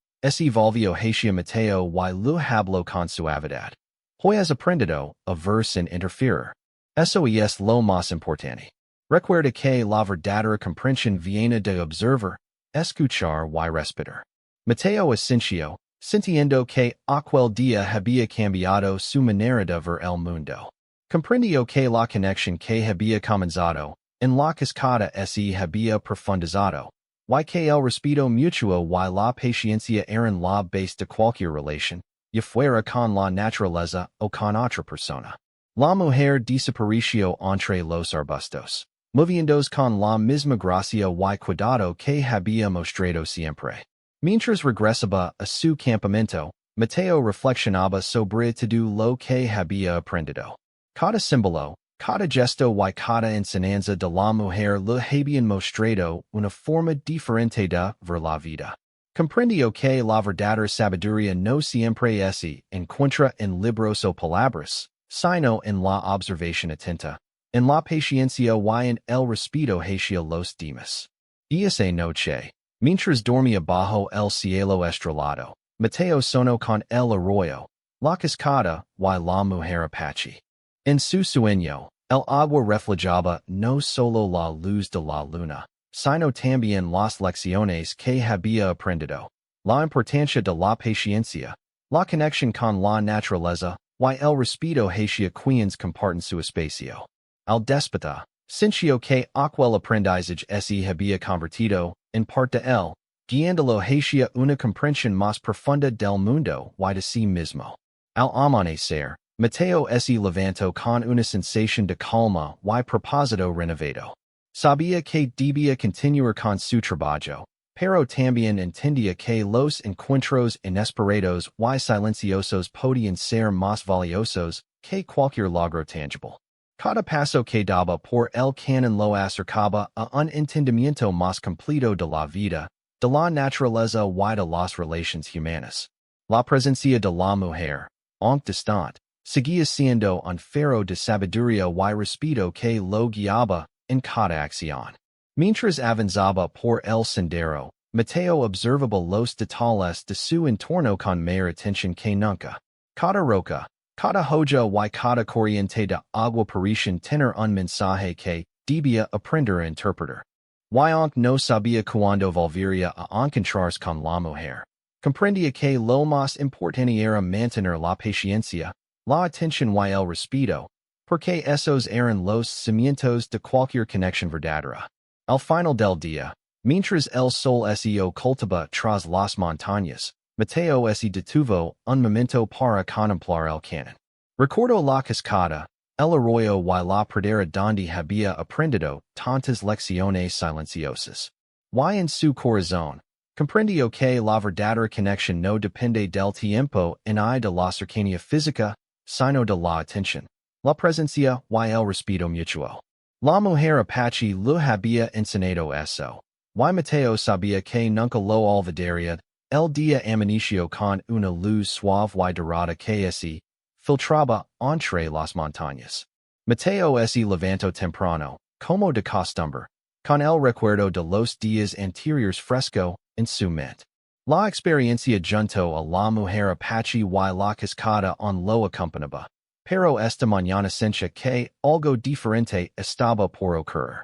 volvió hacia Mateo y le habló con suavidad. Hoy has aprendido a ver sin interferir. Eso es lo más importante. Recuerda que la verdadera comprensión viene de observar, escuchar y respetar. Mateo asintió, sintiendo que aquel día había cambiado su manera de ver el mundo. Comprendió que la conexión que había comenzado en la cascada se había profundizado, y que el respeto mutuo y la paciencia eran la base de cualquier relación, ya fuera con la naturaleza o con otra persona. La mujer desapareció entre los arbustos, moviéndose con la misma gracia y cuidado que había mostrado siempre. Mientras regresaba a su campamento, Mateo reflexionaba sobre todo lo que había aprendido. Cada símbolo, cada gesto y cada enseñanza de la mujer le habían mostrado una forma diferente de ver la vida. Comprendió que la verdadera sabiduría no siempre se encuentra en libros o palabras, sino en la observación atenta, en la paciencia y en el respeto hacia los demás. Esa noche, mientras dormía bajo el cielo estrellado, Mateo sonó con el arroyo, la cascada y la mujer apache. En su sueño, el agua reflejaba no solo la luz de la luna, sino también las lecciones que había aprendido, la importancia de la paciencia, la conexión con la naturaleza, y el respeto hacia quienes comparten su espacio. Al despertar, sintió que aquel aprendizaje se había convertido, en parte de él, guiándolo hacia una comprensión más profunda del mundo y de sí mismo. Al amanecer, Mateo se levantó con una sensación de calma y propósito renovado. Sabía que debía continuar con su trabajo, pero también entendía que los encuentros inesperados y silenciosos podían ser más valiosos que cualquier logro tangible. Cada paso que daba por el camino lo acercaba a un entendimiento más completo de la vida, de la naturaleza y de las relaciones humanas. La presencia de la mujer, aunque distante, seguía siendo un faro de sabiduría y respeto que lo guiaba en cada acción. Mientras avanzaba por el sendero, Mateo observaba los detalles de su entorno con mayor atención que nunca. Cada roca, cada hoja y cada corriente de agua parecían tener un mensaje que debía aprender a interpretar. Y aunque no sabía cuándo volvería a encontrarse con la mujer, comprendía que lo más importante era mantener la paciencia, la atención y el respeto, porque esos eran los cimientos de cualquier conexión verdadera. Al final del día, mientras el sol se ocultaba tras las montañas, Mateo se detuvo un momento para contemplar el canon. Recordó la cascada, el arroyo y la pradera donde había aprendido tantas lecciones silenciosas. Y en su corazón, comprendió que la verdadera conexión no depende del tiempo ni de la cercanía física, sino de la atención, la presencia y el respeto mutuo. La mujer apache le había enseñado eso, y Mateo sabía que nunca lo olvidaría. El día amaneció con una luz suave y dorada que se filtraba entre las montañas. Mateo se levantó temprano, como de costumbre, con el recuerdo de los días anteriores fresco en su mente. La experiencia junto a la mujer apache y la cascada en lo acompañaba, pero esta mañana sentía que algo diferente estaba por ocurrir.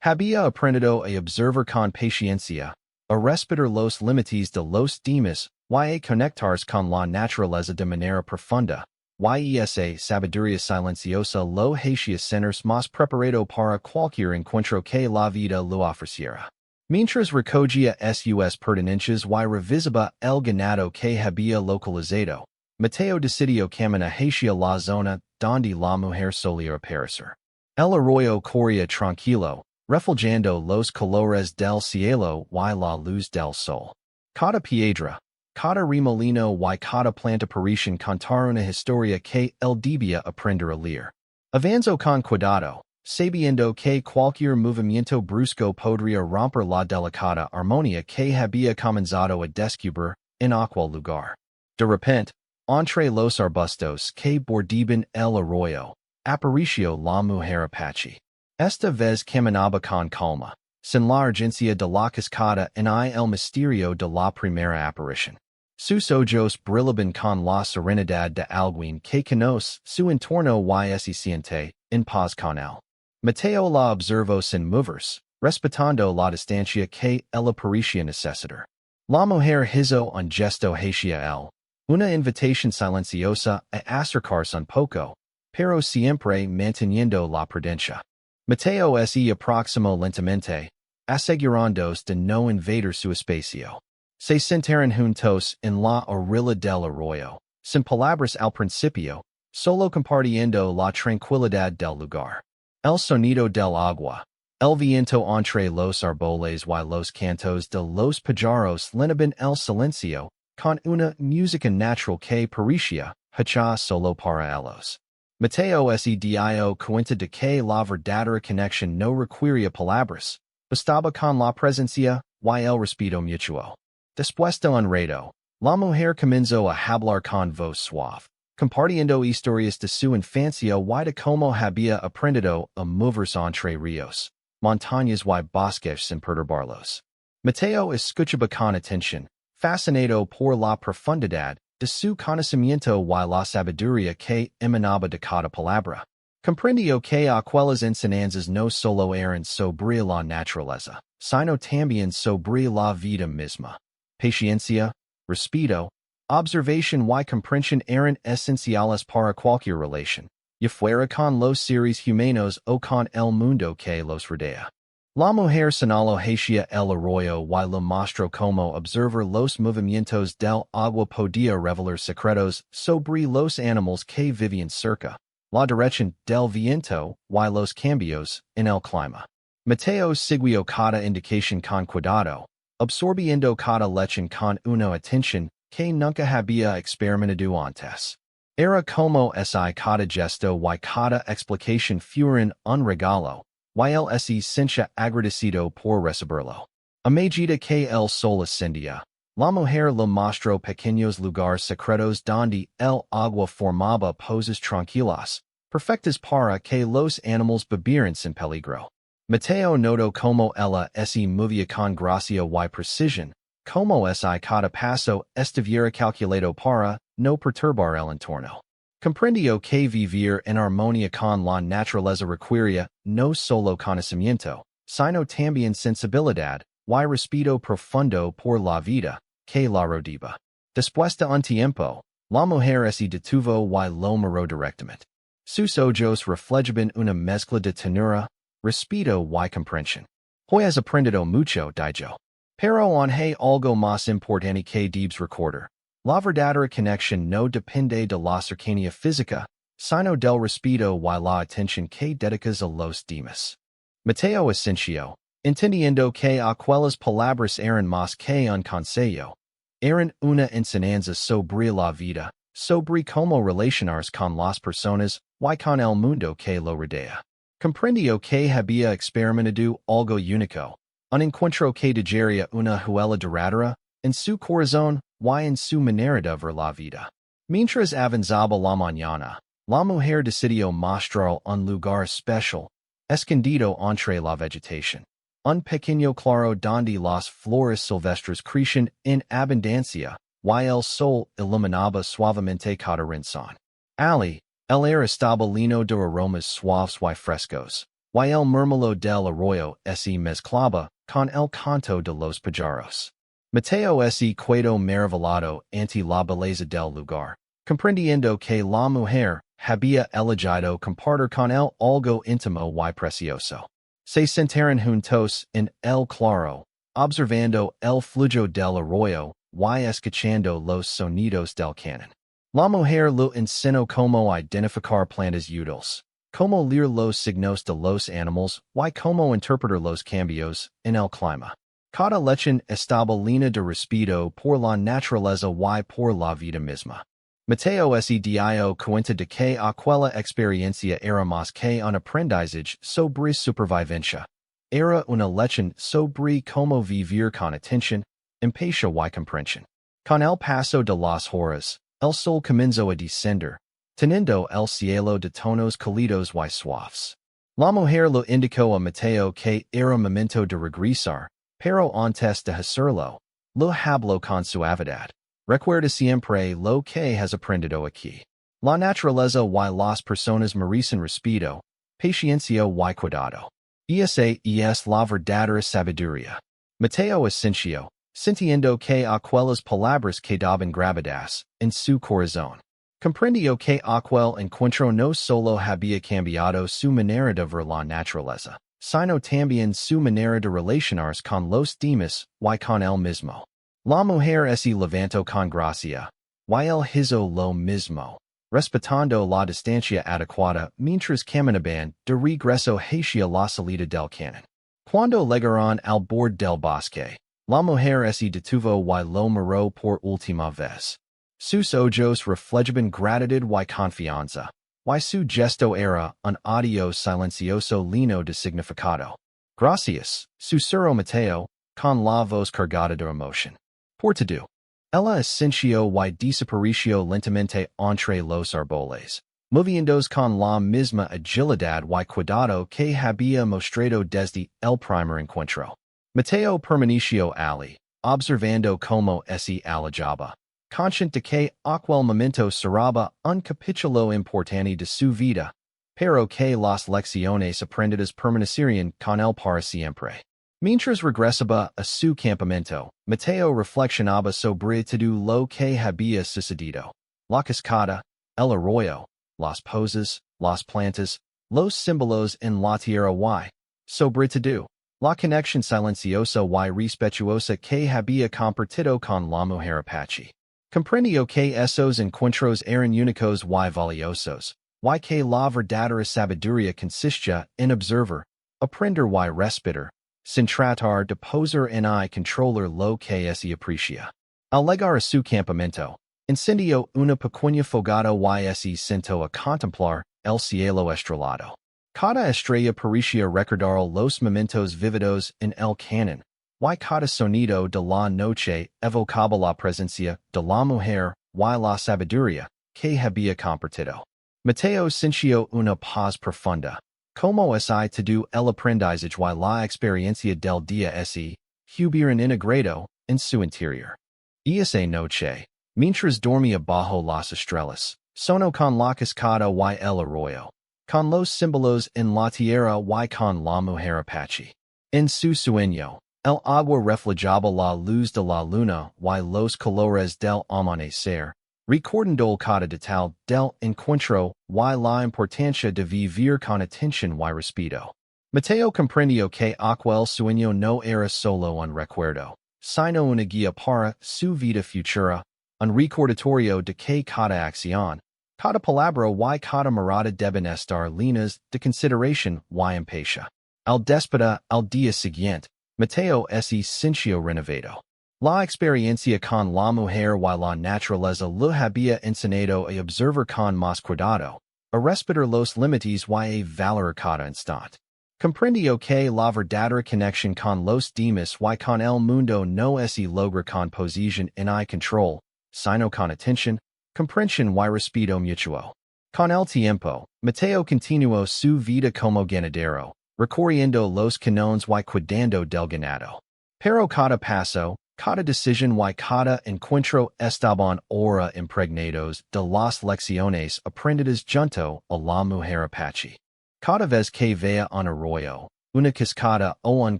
Había aprendido a observar con paciencia, a respetar los límites de los demás y a conectarse con la naturaleza de manera profunda, y esa sabiduría silenciosa lo hacía sentirse más preparado para cualquier encuentro que la vida le ofreciera. Mientras recogía sus pertenencias y revisaba el ganado que había localizado, Mateo decidió caminar hacia la zona donde la mujer solía aparecer. El arroyo corría tranquilo, refulgendo los colores del cielo y la luz del sol. Cada piedra, cada remolino y cada planta parecían contar una historia que él debía aprender a leer. Avanzó con cuidado, sabiendo que cualquier movimiento brusco podría romper la delicada armonía que había comenzado a descubrir en aquel lugar. De repente, entre los arbustos que bordeaban el arroyo, apareció la mujer apache. Esta vez caminaba con calma, sin la urgencia de la cascada ni el misterio de la primera aparición. Sus ojos brillaban con la serenidad de alguien que conoce su entorno y se siente en paz con él. Mateo la observó sin moverse, respetando la distancia que ella parecía necesitar. La mujer hizo un gesto hacia él, una invitación silenciosa a acercarse un poco, pero siempre manteniendo la prudencia. Mateo se aproximó lentamente, asegurándose de no invadir su espacio. Se sentaron juntos en la orilla del arroyo, sin palabras al principio, solo compartiendo la tranquilidad del lugar. El sonido del agua, el viento entre los árboles y los cantos de los pájaros llenaban el silencio, con una música natural que parecía hecha solo para ellos. Mateo se dio cuenta de que la verdadera conexión no requería palabras, bastaba con la presencia y el respeto mutuo. Después de un rato, la mujer comenzó a hablar con voz suave, compartiendo historias de su infancia y de cómo había aprendido a moverse entre ríos, montañas y bosques sin perturbarlos. Mateo escuchaba con atención, fascinado por la profundidad de su conocimiento y la sabiduría que emanaba de cada palabra. Comprendió que aquellas enseñanzas no solo eran sobre la naturaleza, sino también sobre la vida misma. Paciencia, respeto, observación y comprensión eran esenciales para cualquier relación, ya fuera con los seres humanos o con el mundo que los rodea. La mujer señaló hacia el arroyo y le mostró cómo observar los movimientos del agua podía revelar secretos sobre los animales que vivían cerca, la dirección del viento y los cambios en el clima. Mateo siguió cada indicación con cuidado, absorbiendo cada lección con una atención que nunca había experimentado antes. Era como si cada gesto y cada explicación fueran un regalo, y él se sentía agradecido por recibirlo. A medida que el sol ascendía, la mujer le mostró pequeños lugares secretos donde el agua formaba pozas tranquilas, perfectas para que los animales bebieran sin peligro. Mateo notó cómo ella se movía con gracia y precisión, como si cada paso estuviera calculado para no perturbar el entorno. Comprendió que vivir en armonía con la naturaleza requería no solo conocimiento, sino también sensibilidad y respeto profundo por la vida que la rodeaba. Después de un tiempo, la mujer se detuvo y lo miró directamente. Sus ojos reflejaban una mezcla de ternura, respeto y comprensión. Hoy has aprendido mucho, dijo. Pero hay algo más importante que debes recordar. La verdadera conexión no depende de la cercanía física, sino del respeto y la atención que dedicas a los demás. Mateo asintió, entendiendo que aquellas palabras eran más que un consejo, eran una enseñanza sobre la vida, sobre cómo relacionarse con las personas y con el mundo que lo rodea. Comprendió que había experimentado algo único, un encuentro que dejaría una huella duradera en su corazón y en su manera de ver la vida. Mientras avanzaba la mañana, la mujer decidió mostrar un lugar especial, escondido entre la vegetación. Un pequeño claro donde las flores silvestres crecían en abundancia, y el sol iluminaba suavemente cada rincón. El aire estaba lleno de aromas suaves y frescos, y el murmullo del arroyo se mezclaba con el canto de los pájaros. Mateo se quedó maravillado ante la belleza del lugar, comprendiendo que la mujer había elegido compartir con él algo íntimo y precioso. Se sentaron juntos en el claro, observando el flujo del arroyo y escuchando los sonidos del cañón. La mujer lo enseñó cómo identificar plantas útiles, como leer los signos de los animals, y como interpretar los cambios en el clima. Cada lechen estaba llena de respeto por la naturaleza y por la vida misma. Mateo se dio cuenta de que aquella experiencia era más que un aprendizaje sobre supervivencia. Era una lección sobre cómo vivir con atención, empatía y comprensión. Con el paso de las horas, el sol comenzó a descender, teniendo el cielo de tonos cálidos y suaves. La mujer lo indicó a Mateo que era momento de regresar, pero antes de hacerlo, lo habló con suavidad. Recuerda siempre lo que has aprendido aquí. La naturaleza y las personas merecen respeto, paciencia y cuidado. Esa es la verdadera sabiduría. Mateo asintió, sintiendo que aquellas palabras quedaban grabadas en su corazón. Comprendió que aquel encuentro no solo había cambiado su manera de ver la naturaleza, sino también su manera de relacionarse con los demás y con él mismo. La mujer se levantó con gracia, y él hizo lo mismo, respetando la distancia adecuada mientras caminaban de regreso hacia la salida del cañón. Cuando llegaron al borde del bosque, la mujer se detuvo y lo miró por última vez. Sus ojos reflejaban gratitud y confianza, y su gesto era un adiós silencioso lleno de significado. Gracias, susurró Mateo, con la voz cargada de emoción. Por todo. Ella asintió y desapareció lentamente entre los árboles, moviéndose con la misma agilidad y cuidado que había mostrado desde el primer encuentro. Mateo permaneció allí, observando cómo se alejaba, consciente de que aquel momento será un capítulo importante de su vida, pero que las lecciones aprendidas permanecerían con él para siempre. Mientras regresaba a su campamento, Mateo reflexionaba sobre todo lo que había sucedido. La cascada, el arroyo, las poses, las plantas, los símbolos en la tierra y, sobre todo, la conexión silenciosa y respetuosa que había compartido con la mujer apache. Comprendió que esos encuentros eran únicos y valiosos, y que la verdadera sabiduría consistía en observar, aprender y respetar, sin tratar de poser ni controlar lo que se aprecia. Al llegar a su campamento, encendió una pequeña fogata y se sentó a contemplar el cielo estrellado. Cada estrella parecía recordar los momentos vividos en el cañón, y cada sonido de la noche evocaba la presencia de la mujer y la sabiduría que había compartido. Mateo sintió una paz profunda, como si todo el aprendizaje y la experiencia del día se hubieran integrado en su interior. Esa noche, mientras dormía bajo las estrellas, sonó con la cascada y el arroyo, con los símbolos en la tierra y con la mujer apache. En su sueño, el agua reflejaba la luz de la luna y los colores del amanecer, recordando cada detalle del encuentro y la importancia de vivir con atención y respeto. Mateo comprendió que aquel sueño no era solo un recuerdo, sino una guía para su vida futura, un recordatorio de que cada acción, cada palabra y cada mirada deben estar llenas de consideración y empatía. Al despertar al día siguiente, Mateo se sintió renovado. La experiencia con la mujer y la naturaleza lo había enseñado a observar con más cuidado, a respetar los límites y a valorar cada instante. Comprendió que la verdadera conexión con los demás y con el mundo no se logra con posición ni control, sino con atención, comprensión y respeto mutuo. Con el tiempo, Mateo continuó su vida como ganadero, recorriendo los canones y cuidando del ganado. Pero cada paso, cada decisión y cada encuentro estaban ahora impregnados de las lecciones aprendidas junto a la mujer apache. Cada vez que veía un arroyo, una cascada o un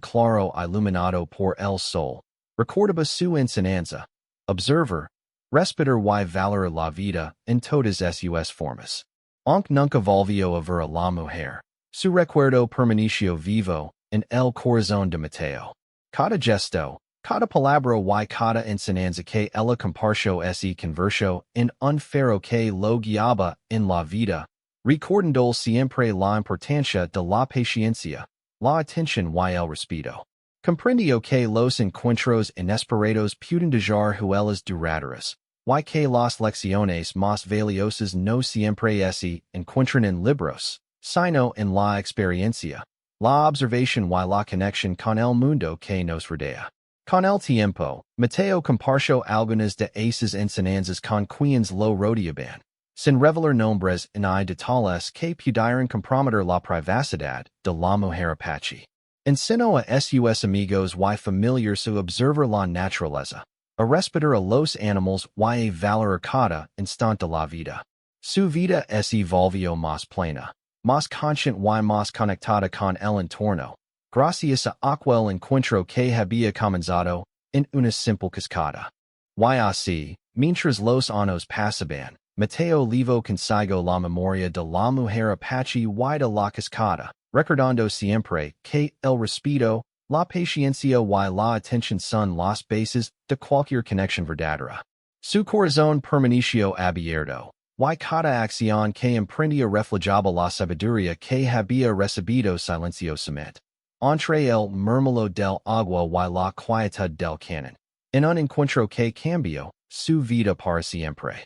claro iluminado por el sol, recordaba su enseñanza, observar, respetar y valorar la vida en todas sus formas. Aunque nunca volvió a ver a la mujer, su recuerdo permaneció vivo en el corazón de Mateo. Cada gesto, cada palabra y cada enseñanza que ella compartió se convirtió en un faro que lo guiaba en la vida, Recordando siempre la importancia de la paciencia, la atención y el respeto. Comprendió que los encuentros inesperados pueden dejar huellas duraderas, y que las lecciones más valiosas no siempre se encuentran en libros, sino en la experiencia, la observación y la conexión con el mundo que nos rodea. Con el tiempo, Mateo compartió algunas de esas enseñanzas con quienes lo rodeaban, sin revelar nombres ni detalles que pudieran comprometer la privacidad de la mujer apache. Enseñó a sus amigos y familiares a observar la naturaleza, a respetar a los animales y a valorar cada instante de la vida. Su vida se volvió más plena, más consciente y más conectada con el entorno, gracias a aquel encuentro que había comenzado en una simple cascada. Y así, mientras los años pasaban, Mateo llevó consigo la memoria de la mujer apache y de la cascada, recordando siempre que el respeto, la paciencia y la atención son las bases de cualquier conexión verdadera. Su corazón permaneció abierto, y cada acción que emprendía reflejaba la sabiduría que había recibido silenciosamente. Entre el murmullo del agua y la quietud del canal, en un encuentro que cambió su vida para siempre.